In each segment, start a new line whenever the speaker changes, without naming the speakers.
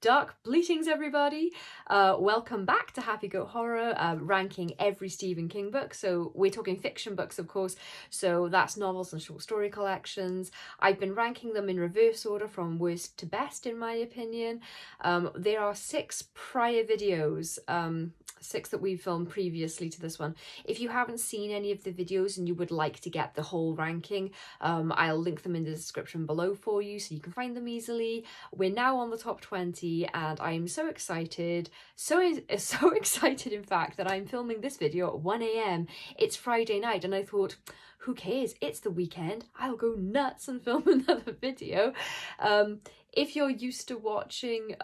Dark Bleatings, everybody! Welcome back to Happy Goat Horror, ranking every Stephen King book. So we're talking fiction books, of course, so that's novels and short story collections. I've been ranking them in reverse order from worst to best, in my opinion. There are 6 prior videos, 6 that we filmed previously to this one. If you haven't seen any of the videos and you would like to get the whole ranking, I'll link them in the description below for you so you can find them easily. We're now on the top 20 and I'm so excited, so excited in fact, that I'm filming this video at 1 AM. It's Friday night and I thought, who cares, it's the weekend, I'll go nuts and film another video. If you're used to watching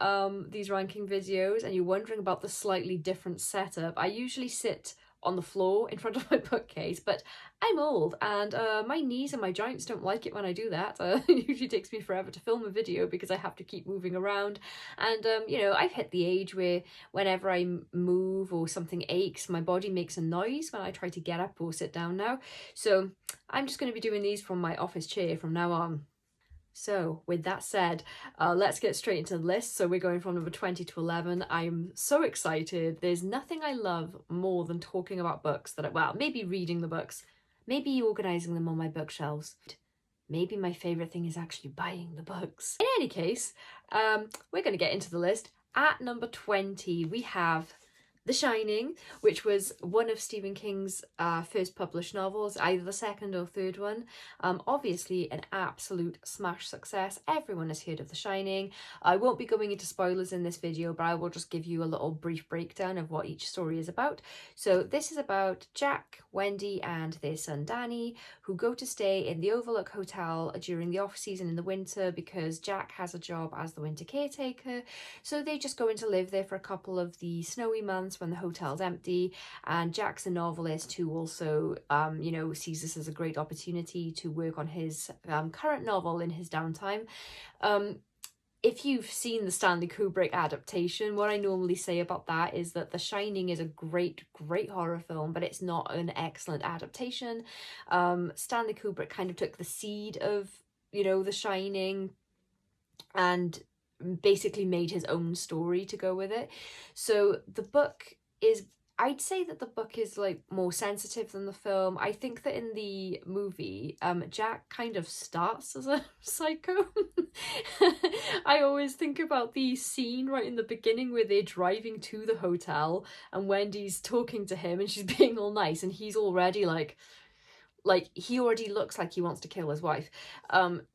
these ranking videos and you're wondering about the slightly different setup, I usually sit on the floor in front of my bookcase, but I'm old and my knees and my joints don't like it when I do that. It usually takes me forever to film a video because I have to keep moving around, and you know, I've hit the age where whenever I move or something aches, my body makes a noise when I try to get up or sit down now. So I'm just going to be doing these from my office chair from now on. So with that said, let's get straight into the list. So we're going from number 20 to 11. I'm so excited. There's nothing I love more than talking about books that well, maybe reading the books, maybe organising them on my bookshelves. Maybe my favourite thing is actually buying the books. In any case, we're going to get into the list. At number 20, we have The Shining, which was one of Stephen King's first published novels, either the second or third one. Obviously an absolute smash success. Everyone has heard of The Shining. I won't be going into spoilers in this video, but I will just give you a little brief breakdown of what each story is about. So this is about Jack, Wendy and their son Danny, who go to stay in the Overlook Hotel during the off-season in the winter because Jack has a job as the winter caretaker. So they just go in to live there for a couple of the snowy months when the hotel's empty, and Jack's a novelist who also you know, sees this as a great opportunity to work on his current novel in his downtime. If you've seen the Stanley Kubrick adaptation, what I normally say about that is that The Shining is a great horror film, but it's not an excellent adaptation. Stanley Kubrick kind of took the seed of, you know, The Shining and basically made his own story to go with it. So the book is, I'd say that the book is like more sensitive than the film. I think that in the movie, Jack kind of starts as a psycho. I always think about the scene right in the beginning where they're driving to the hotel and Wendy's talking to him and she's being all nice and he's already like he already looks like he wants to kill his wife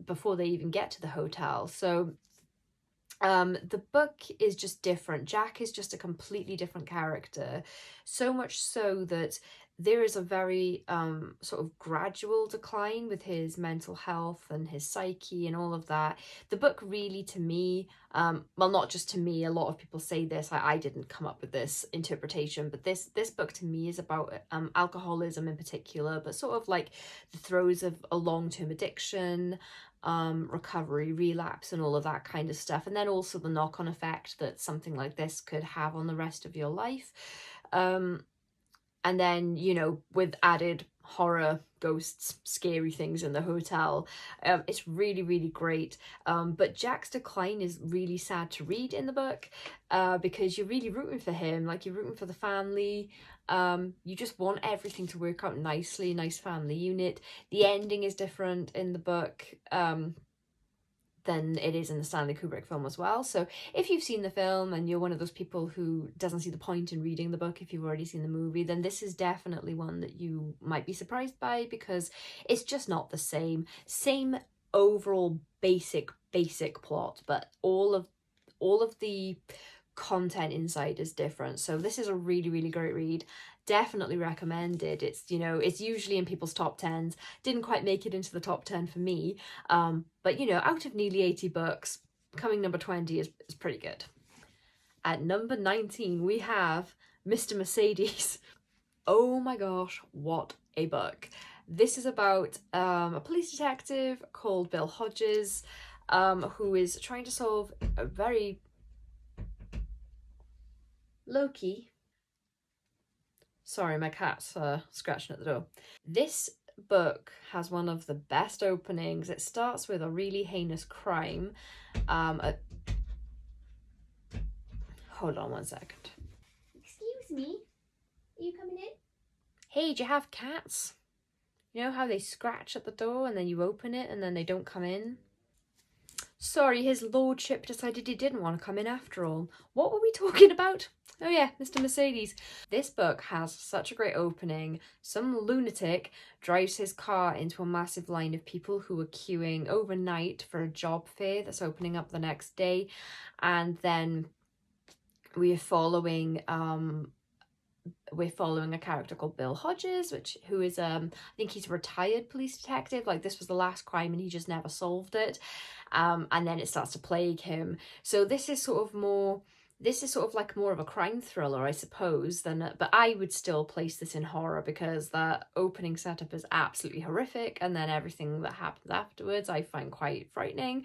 before they even get to the hotel. So the book is just different. Jack is just a completely different character, so much so that there is a very sort of gradual decline with his mental health and his psyche and all of that. The book really, to me, well, not just to me, a lot of people say this, I didn't come up with this interpretation, but this book to me is about alcoholism in particular, but sort of like the throes of a long-term addiction, recovery, relapse and all of that kind of stuff, and then also the knock-on effect that something like this could have on the rest of your life, and then, you know, with added horror, ghosts, scary things in the hotel. It's really great, but Jack's decline is really sad to read in the book, because you're really rooting for him, like you're rooting for the family. You just want everything to work out nicely, nice family unit. The ending is different in the book than it is in the Stanley Kubrick film as well. So if you've seen the film and you're one of those people who doesn't see the point in reading the book if you've already seen the movie, then this is definitely one that you might be surprised by, because it's just not the same overall basic plot, but all of the content inside is different. So this is a really great read. Definitely recommended. It's, you know, it's usually in people's top 10s. Didn't quite make it into the top 10 for me, but you know, out of nearly 80 books, coming number 20 is pretty good. At number 19 we have Mr. Mercedes. Oh my gosh, what a book. This is about a police detective called Bill Hodges, who is trying to solve a very low-key. Sorry, my cat's scratching at the door. This book has one of the best openings. It starts with a really heinous crime. hold on one second.
Excuse me, are you coming in?
Hey, do you have cats? You know how they scratch at the door and then you open it and then they don't come in? Sorry, his lordship decided he didn't want to come in after all. What were we talking about? Oh yeah, Mr. Mercedes. This book has such a great opening. Some lunatic drives his car into a massive line of people who are queuing overnight for a job fair that's opening up the next day. And then we're following a character called Bill Hodges, who is I think he's a retired police detective. Like, this was the last crime and he just never solved it. And then it starts to plague him. So this is sort of like more of a crime thriller, I suppose, but I would still place this in horror because that opening setup is absolutely horrific, and then everything that happens afterwards I find quite frightening.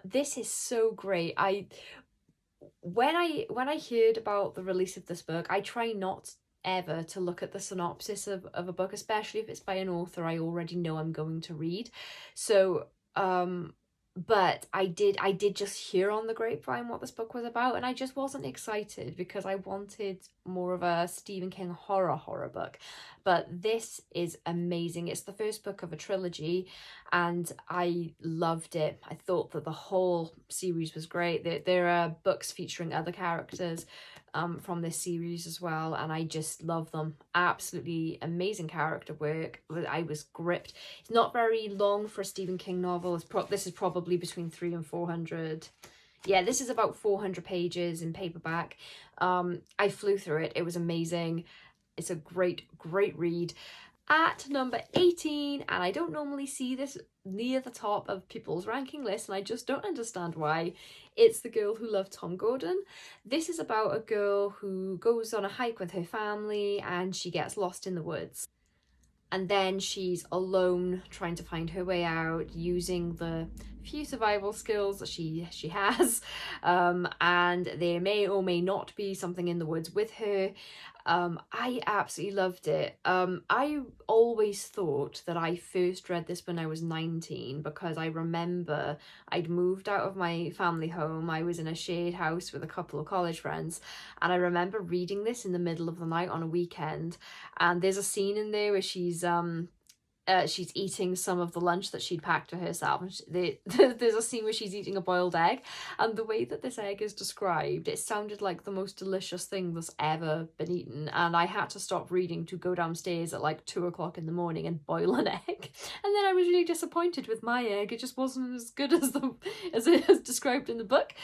This is so great. When I heard about the release of this book, I try not ever to look at the synopsis of a book, especially if it's by an author I already know I'm going to read. So but I did just hear on the grapevine what this book was about, and I just wasn't excited because I wanted more of a Stephen King horror book. But this is amazing. It's the first book of a trilogy and I loved it. I thought that the whole series was great. There are books featuring other characters from this series as well, and I just love them. Absolutely amazing character work. I was gripped. It's not very long for a Stephen King novel. This is probably between 300 and 400. Yeah, this is about 400 pages in paperback. I flew through it. It was amazing. It's a great read. At number 18, and I don't normally see this near the top of people's ranking lists, and I just don't understand why, it's The Girl Who Loved Tom Gordon. This is about a girl who goes on a hike with her family and she gets lost in the woods. And then she's alone trying to find her way out using the few survival skills that she has. And there may or may not be something in the woods with her. I absolutely loved it. I always thought that I first read this when I was 19 because I remember I'd moved out of my family home. I was in a shared house with a couple of college friends, and I remember reading this in the middle of the night on a weekend. And there's a scene in there where she's eating some of the lunch that she'd packed for herself. There's a scene where she's eating a boiled egg, and the way that this egg is described, it sounded like the most delicious thing that's ever been eaten. And I had to stop reading to go downstairs at like 2 o'clock in the morning and boil an egg. And then I was really disappointed with my egg. It just wasn't as good as it is described in the book.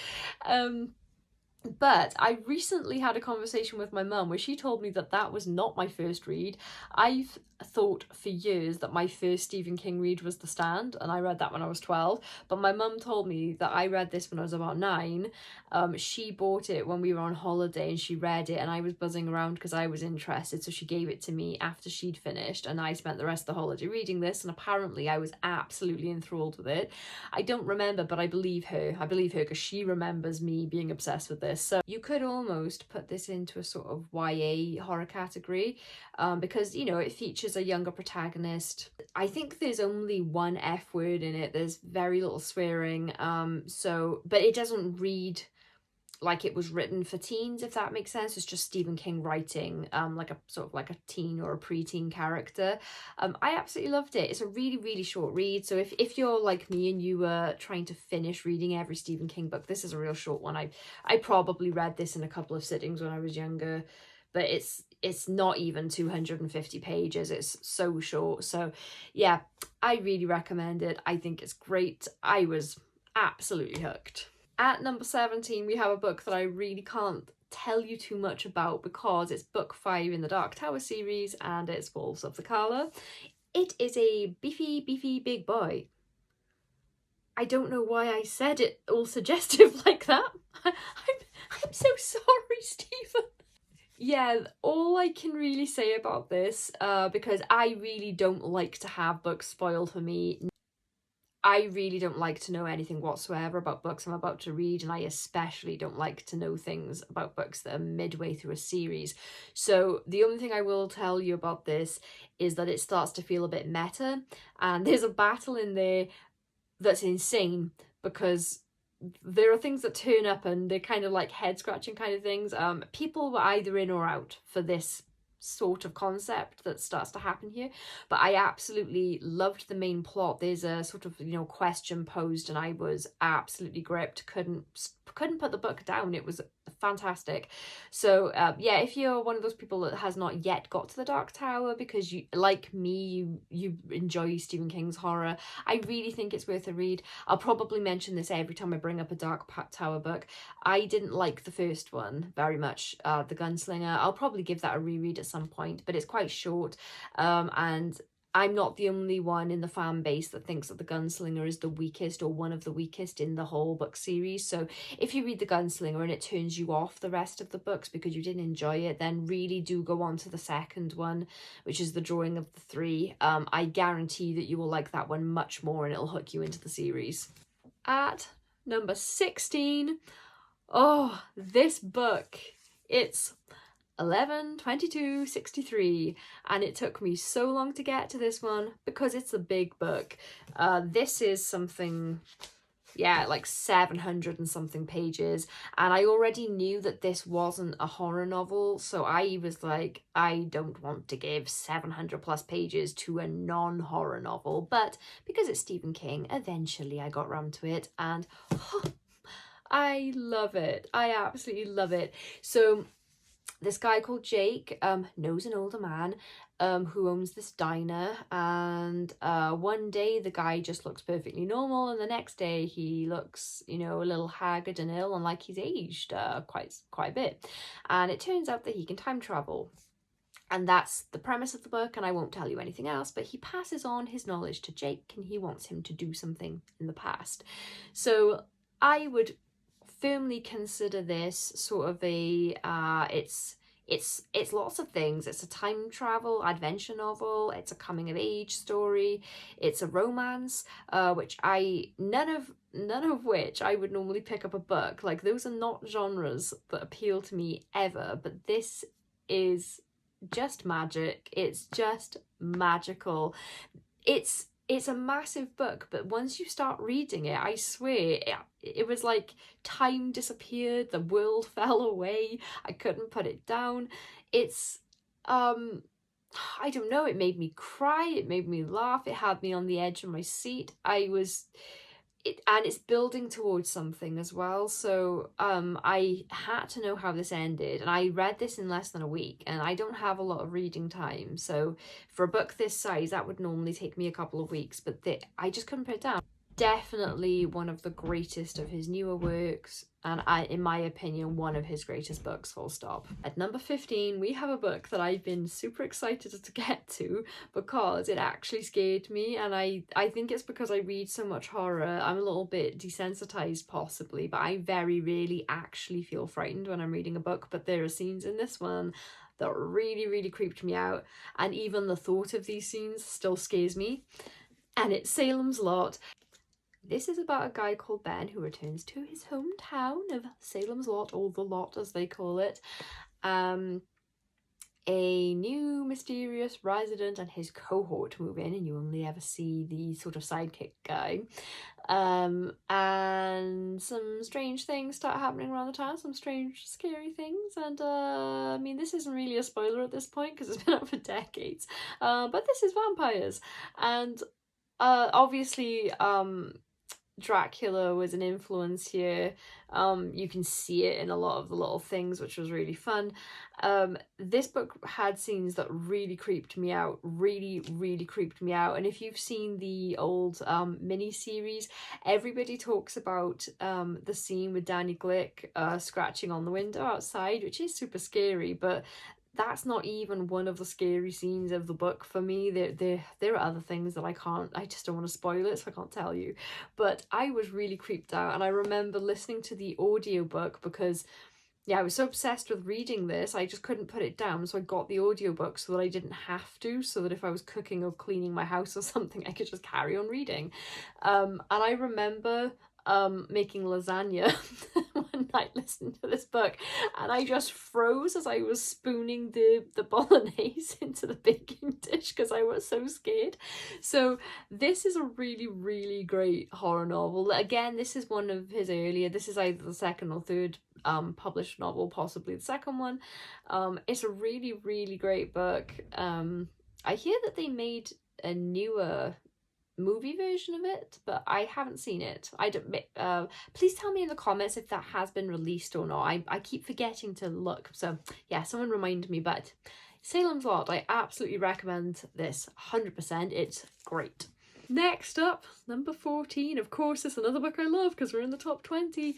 But I recently had a conversation with my mum where she told me that was not my first read. I've thought for years that my first Stephen King read was The Stand, and I read that when I was 12. But my mum told me that I read this when I was about 9. She bought it when we were on holiday and she read it, and I was buzzing around because I was interested. So she gave it to me after she'd finished, and I spent the rest of the holiday reading this, and apparently I was absolutely enthralled with it. I don't remember, but I believe her. I believe her because she remembers me being obsessed with this. So you could almost put this into a sort of YA horror category because, you know, it features a younger protagonist. I think there's only one F word in it. There's very little swearing. But it doesn't read like it was written for teens, if that makes sense. It's just Stephen King writing like a sort of like a teen or a preteen character. I absolutely loved it. It's a really short read, so if you're like me and you were trying to finish reading every Stephen King book, this is a real short one. I probably read this in a couple of sittings when I was younger, but it's not even 250 pages. It's so short. So yeah, I really recommend it. I think it's great. I was absolutely hooked. At number 17, we have a book that I really can't tell you too much about because it's book 5 in the Dark Tower series, and it's Wolves of the Cala. It is a beefy big boy. I don't know why I said it all suggestive like that. I'm so sorry, Stephen. Yeah, all I can really say about this, because I really don't like to have books spoiled for me. I really don't like to know anything whatsoever about books I'm about to read, and I especially don't like to know things about books that are midway through a series. So the only thing I will tell you about this is that it starts to feel a bit meta, and there's a battle in there that's insane because there are things that turn up and they're kind of like head scratching kind of things. People were either in or out for this sort of concept that starts to happen here, but I absolutely loved the main plot. There's a sort of, you know, question posed and I was absolutely gripped, couldn't put the book down. It was fantastic. So yeah, if you're one of those people that has not yet got to the Dark Tower because you, like me, you enjoy Stephen King's horror, I really think it's worth a read. I'll probably mention this every time I bring up a Dark Tower book. I didn't like the first one very much, The Gunslinger. I'll probably give that a reread at some point, but it's quite short, and I'm not the only one in the fan base that thinks that The Gunslinger is the weakest or one of the weakest in the whole book series. So if you read The Gunslinger and it turns you off the rest of the books because you didn't enjoy it, then really do go on to the second one, which is The Drawing of the Three. I guarantee that you will like that one much more and it'll hook you into the series. At number 16, oh, this book, it's 11/22/63, and it took me so long to get to this one because it's a big book. This is something, yeah, like 700 and something pages, and I already knew that this wasn't a horror novel, so I was like, I don't want to give 700 plus pages to a non-horror novel, but because it's Stephen King, eventually I got round to it, and I love it. I absolutely love it. So this guy called Jake knows an older man who owns this diner, and one day the guy just looks perfectly normal, and the next day he looks, you know, a little haggard and ill and like he's aged quite a bit. And it turns out that he can time travel. And that's the premise of the book, and I won't tell you anything else, but he passes on his knowledge to Jake and he wants him to do something in the past. So I would firmly consider this sort of a it's lots of things. It's a time travel adventure novel, it's a coming of age story, it's a romance, which none of which I would normally pick up a book. Like, those are not genres that appeal to me ever, but this is just magic. It's just magical. It's a massive book, but once you start reading it, I swear, it was like time disappeared, the world fell away, I couldn't put it down. It's, I don't know, it made me cry, it made me laugh, it had me on the edge of my seat. And it's building towards something as well, so I had to know how this ended, and I read this in less than a week, and I don't have a lot of reading time, so for a book this size that would normally take me a couple of weeks, but I just couldn't put it down. Definitely one of the greatest of his newer works, and in my opinion, one of his greatest books, full stop. At number 15, we have a book that I've been super excited to get to because it actually scared me, and I think it's because I read so much horror. I'm a little bit desensitized possibly, but I very rarely actually feel frightened when I'm reading a book, but there are scenes in this one that really creeped me out, and even the thought of these scenes still scares me. And it's Salem's Lot. This is about a guy called Ben who returns to his hometown of Salem's Lot, or the Lot as they call it. A new mysterious resident and his cohort move in, and you only ever see the sort of sidekick guy. And some strange things start happening around the town, some strange, scary things. And I mean, this isn't really a spoiler at this point because it's been out for decades. But this is vampires. And obviously, Dracula was an influence here. You can see it in a lot of the little things, which was really fun. This book had scenes that really creeped me out, really creeped me out. And if you've seen the old mini-series, everybody talks about the scene with Danny Glick scratching on the window outside, which is super scary, but that's not even one of the scary scenes of the book for me. There are other things that I just don't want to spoil it, so I can't tell you. But I was really creeped out, and I remember listening to the audiobook because, yeah, I was so obsessed with reading this, I just couldn't put it down, so I got the audiobook so that I didn't have to, so that if I was cooking or cleaning my house or something, I could just carry on reading. And I remember making lasagna one one night listening to this book, and I just froze as I was spooning the bolognese into the baking dish because I was so scared. So this is a really, really great horror novel. Again, this is one of his earlier, this is either the second or third published novel, possibly the second one. It's a really, really great book. I hear that they made a newer movie version of it, but I haven't seen it. I don't. Please tell me in the comments if that has been released or not. I keep forgetting to look. So yeah, someone remind me. But Salem's Lot, I absolutely recommend this 100%. It's great. Next up, number 14. Of course, it's another book I love because we're in the top 20.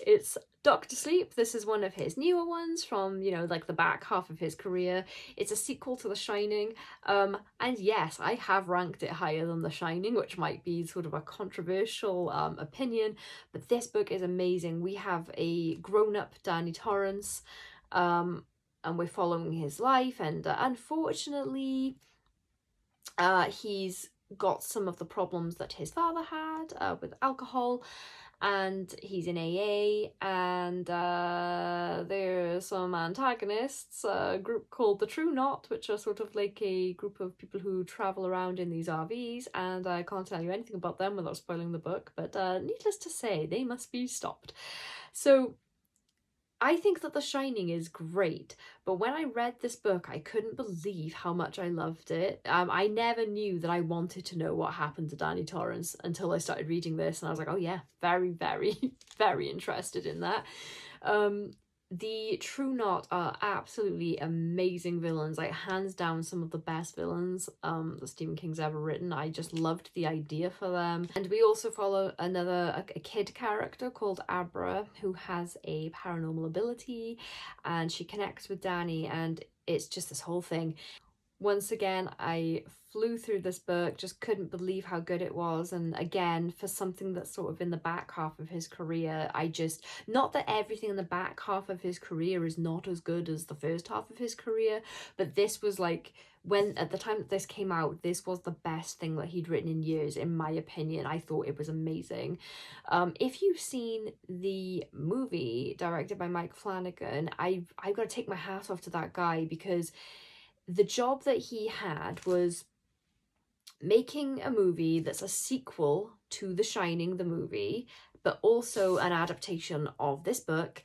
It's Doctor Sleep. This is one of his newer ones from, you know, like the back half of his career. It's a sequel to The Shining. And yes, I have ranked it higher than The Shining, which might be sort of a controversial opinion, but this book is amazing. We have a grown-up Danny Torrance, and we're following his life, and unfortunately, he's got some of the problems that his father had with alcohol, and he's in AA, and there's some antagonists, a group called the True Knot, which are sort of like a group of people who travel around in these RVs, and I can't tell you anything about them without spoiling the book, but needless to say, they must be stopped. So I think that The Shining is great, but when I read this book, I couldn't believe how much I loved it. I never knew that I wanted to know what happened to Danny Torrance until I started reading this, and I was like, oh yeah, very, very, very interested in that. The True Knot are absolutely amazing villains, like hands down some of the best villains that Stephen King's ever written. I just loved the idea for them. And we also follow a kid character called Abra, who has a paranormal ability, and she connects with Danny, and it's just this whole thing. Once again, I flew through this book, just couldn't believe how good it was. And again, for something that's sort of in the back half of his career, not that everything in the back half of his career is not as good as the first half of his career, but this was like, at the time that this came out, this was the best thing that he'd written in years, in my opinion. I thought it was amazing. If you've seen the movie directed by Mike Flanagan, I've got to take my hat off to that guy, because the job that he had was making a movie that's a sequel to The Shining, the movie, but also an adaptation of this book.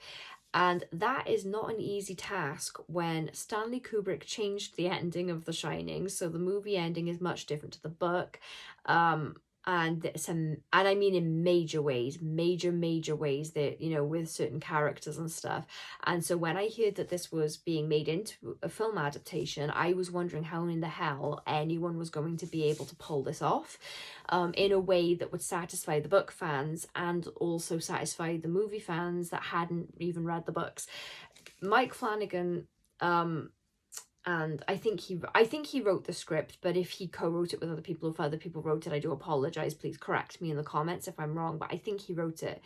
And that is not an easy task when Stanley Kubrick changed the ending of The Shining. So the movie ending is much different to the book. And I mean in major ways that, you know, with certain characters and stuff. And so when I heard that this was being made into a film adaptation, I was wondering how in the hell anyone was going to be able to pull this off in a way that would satisfy the book fans and also satisfy the movie fans that hadn't even read the books. Mike Flanagan, and I think he wrote the script, but if he co-wrote it with other people, if other people wrote it, I do apologize. Please correct me in the comments if I'm wrong, but I think he wrote it.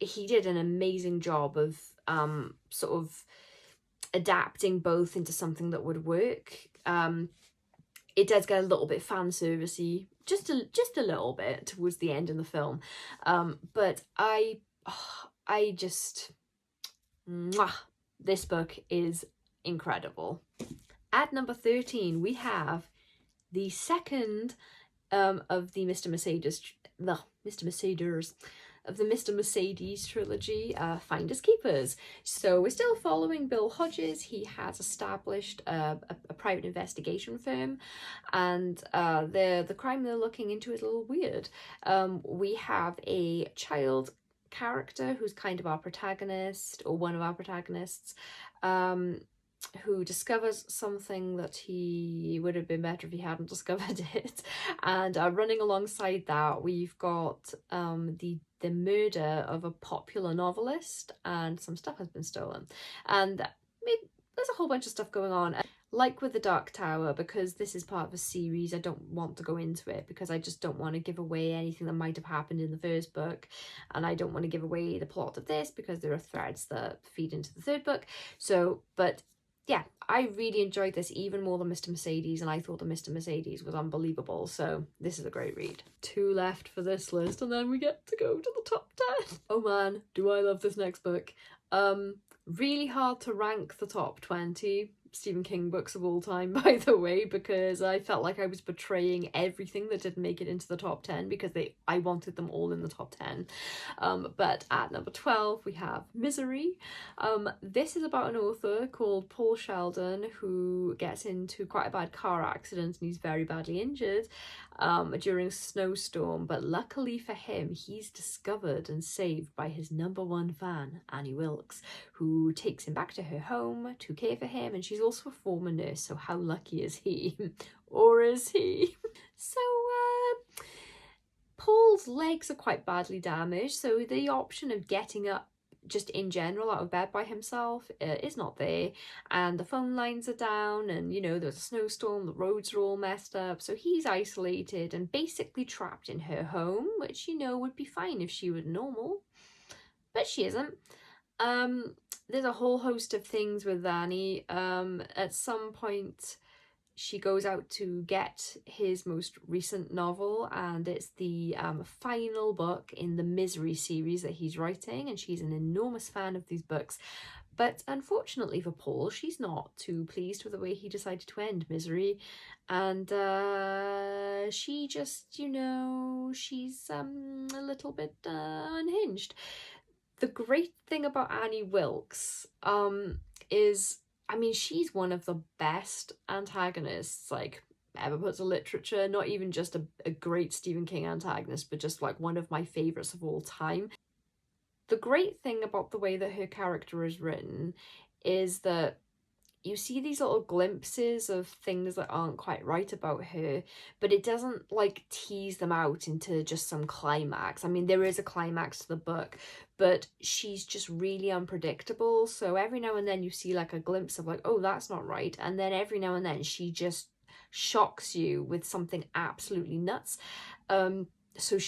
He did an amazing job of sort of adapting both into something that would work. It does get a little bit fan servicey, just a little bit towards the end in the film, but I just, this book is incredible. At number 13, we have the second of the Mr. Mercedes trilogy, Finders Keepers. So we're still following Bill Hodges. He has established a private investigation firm, and the crime they're looking into is a little weird. We have a child character who's kind of our protagonist, or one of our protagonists, who discovers something that he would have been better if he hadn't discovered it. And running alongside that, we've got the murder of a popular novelist, and some stuff has been stolen. And there's a whole bunch of stuff going on. Like with The Dark Tower, because this is part of a series, I don't want to go into it because I just don't want to give away anything that might have happened in the first book, and I don't want to give away the plot of this because there are threads that feed into the third book. So, but yeah, I really enjoyed this even more than Mr. Mercedes, and I thought the Mr. Mercedes was unbelievable, so this is a great read. 2 left for this list, and then we get to go to the top 10. Oh man, do I love this next book. Really hard to rank the top 20 Stephen King books of all time, by the way, because I felt like I was betraying everything that didn't make it into the top 10 because I wanted them all in the top 10. But at number 12 we have Misery. This is about an author called Paul Sheldon who gets into quite a bad car accident and he's very badly injured during a snowstorm, but luckily for him he's discovered and saved by his #1 fan, Annie Wilkes, who takes him back to her home to care for him, and she's also a former nurse, so how lucky is he? Or is he? So Paul's legs are quite badly damaged, so the option of getting up just in general out of bed by himself is not there, and the phone lines are down, and you know there's a snowstorm, the roads are all messed up, so he's isolated and basically trapped in her home, which you know would be fine if she were normal, but she isn't. There's a whole host of things with Annie. At some point she goes out to get his most recent novel, and it's the final book in the Misery series that he's writing, and she's an enormous fan of these books. But unfortunately for Paul, she's not too pleased with the way he decided to end Misery, and she just, you know, she's a little bit unhinged. The great thing about Annie Wilkes is, I mean, she's one of the best antagonists like ever put to literature. Not even just a great Stephen King antagonist, but just like one of my favorites of all time. The great thing about the way that her character is written is that you see these little glimpses of things that aren't quite right about her, but it doesn't like tease them out into just some climax. I mean, there is a climax to the book, but she's just really unpredictable. So every now and then you see like a glimpse of like, oh, that's not right. And then every now and then she just shocks you with something absolutely nuts. So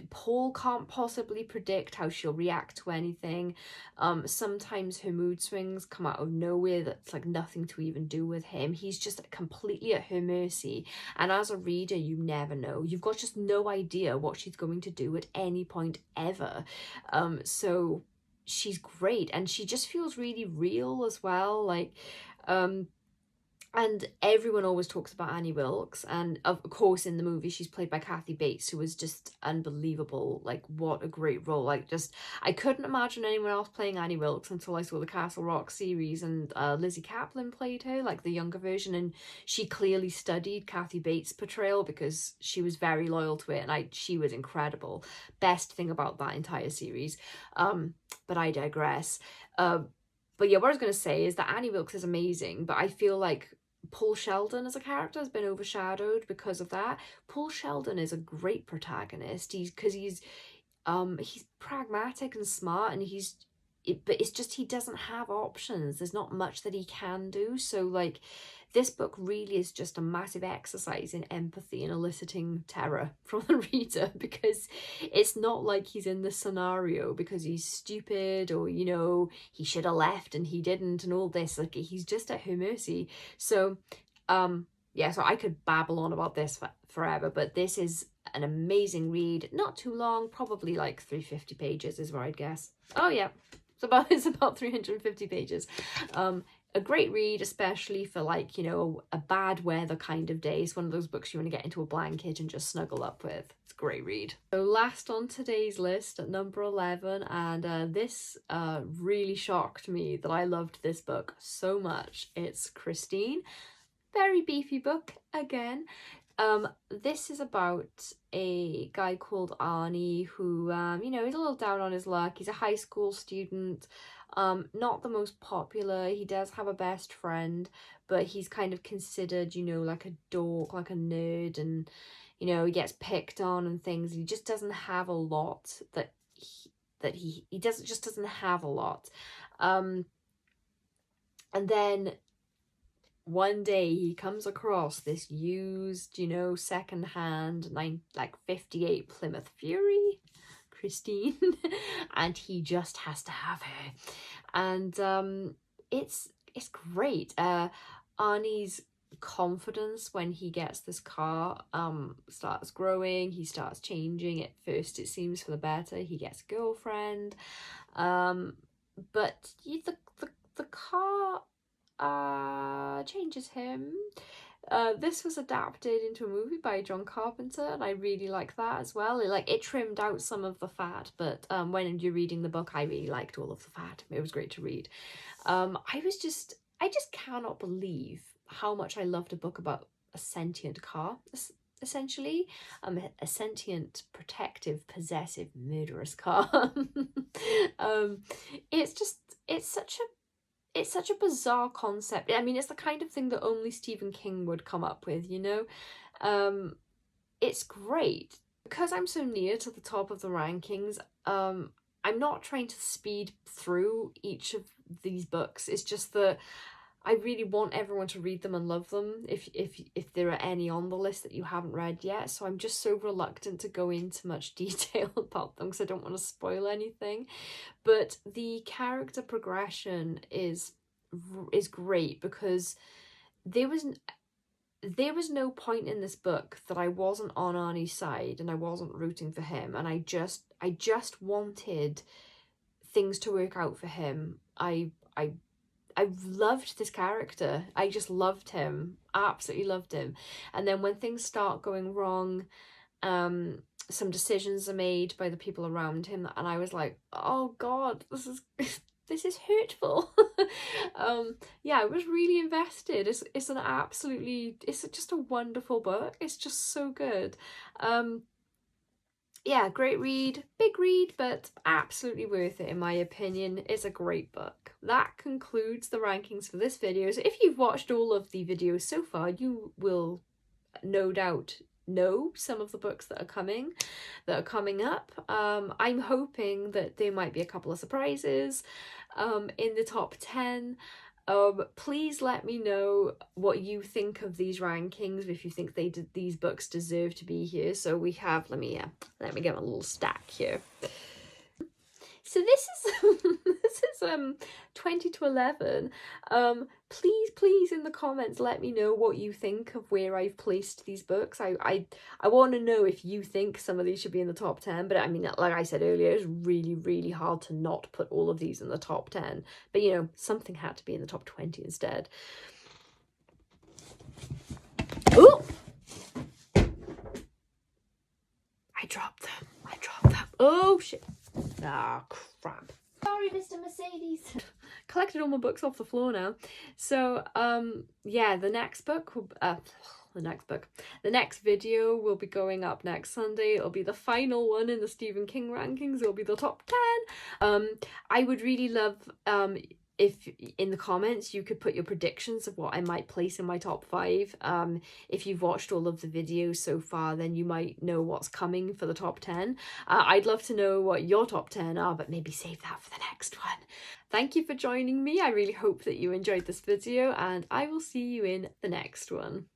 Paul can't possibly predict how she'll react to anything. Sometimes her mood swings come out of nowhere that's like nothing to even do with him. He's just completely at her mercy, and as a reader you never know. You've got just no idea what she's going to do at any point ever. So she's great, and she just feels really real as well. Like and everyone always talks about Annie Wilkes, and of course in the movie she's played by Kathy Bates, who was just unbelievable. Like, what a great role. Like, just I couldn't imagine anyone else playing Annie Wilkes until I saw the Castle Rock series, and Lizzie Kaplan played her, like the younger version, and she clearly studied Kathy Bates' portrayal because she was very loyal to it, and she was incredible. Best thing about that entire series. But I digress. But yeah, what I was going to say is that Annie Wilkes is amazing, but I feel like Paul Sheldon as a character has been overshadowed because of that. Paul Sheldon is a great protagonist. He's pragmatic and smart, and but it's just he doesn't have options. There's not much that he can do. So like this book really is just a massive exercise in empathy and eliciting terror from the reader, because it's not like he's in the scenario because he's stupid, or you know, he should have left and he didn't, and all this. Like, he's just at her mercy. So yeah, so I could babble on about this forever, but this is an amazing read. Not too long, probably like 350 pages is where I'd guess. Oh yeah, it's about 350 pages. A great read, especially for like, you know, a bad weather kind of day. It's one of those books you want to get into a blanket and just snuggle up with. It's a great read. So last on today's list at number 11, and this really shocked me that I loved this book so much. It's Christine. Very beefy book again. This is about a guy called Arnie who, you know, he's a little down on his luck. He's a high school student, not the most popular. He does have a best friend, but he's kind of considered, you know, like a dork, like a nerd, and, you know, he gets picked on and things. He just doesn't have a lot he doesn't have a lot. And then one day he comes across this used, you know, secondhand, like 58 Plymouth Fury, Christine, and he just has to have her. And it's great. Arnie's confidence when he gets this car starts growing. He starts changing. At first it seems for the better. He gets a girlfriend, but the car changes him. This was adapted into a movie by John Carpenter, and I really like that as well. It trimmed out some of the fat, but when you're reading the book, I really liked all of the fat. It was great to read. I just cannot believe how much I loved a book about a sentient car, essentially. A sentient, protective, possessive, murderous car. It's such a bizarre concept. I mean, it's the kind of thing that only Stephen King would come up with, you know? It's great. Because I'm so near to the top of the rankings, I'm not trying to speed through each of these books. It's just that I really want everyone to read them and love them if there are any on the list that you haven't read yet. So I'm just so reluctant to go into much detail about them because I don't want to spoil anything. But the character progression is great because there was no point in this book that I wasn't on Arnie's side and I wasn't rooting for him, and I just wanted things to work out for him. I loved this character. I just loved him. Absolutely loved him. And then when things start going wrong, some decisions are made by the people around him, and I was like, oh God, this is hurtful. Yeah, I was really invested. It's just a wonderful book. It's just so good. Yeah, great read, big read, but absolutely worth it in my opinion. It's a great book. That concludes the rankings for this video. So if you've watched all of the videos so far, you will no doubt know some of the books that are coming up. I'm hoping that there might be a couple of surprises in the top 10. Please let me know what you think of these rankings, if you think these books deserve to be here. So we have, let me get my little stack here. So this is 20 to 11. Please in the comments let me know what you think of where I've placed these books. I want to know if you think some of these should be in the top 10, but I mean, like I said earlier, it's really hard to not put all of these in the top 10. But you know, something had to be in the top 20 instead. Oh! I dropped them. Oh shit. Ah, crap.
Sorry, Mr. Mercedes.
Collected all my books off the floor now. So, yeah, the next video will be going up next Sunday. It'll be the final one in the Stephen King rankings. It'll be the top 10. I would really love, if in the comments you could put your predictions of what I might place in my top 5. If you've watched all of the videos so far, then you might know what's coming for the top 10. I'd love to know what your top 10 are, but maybe save that for the next one. Thank you for joining me. I really hope that you enjoyed this video, and I will see you in the next one.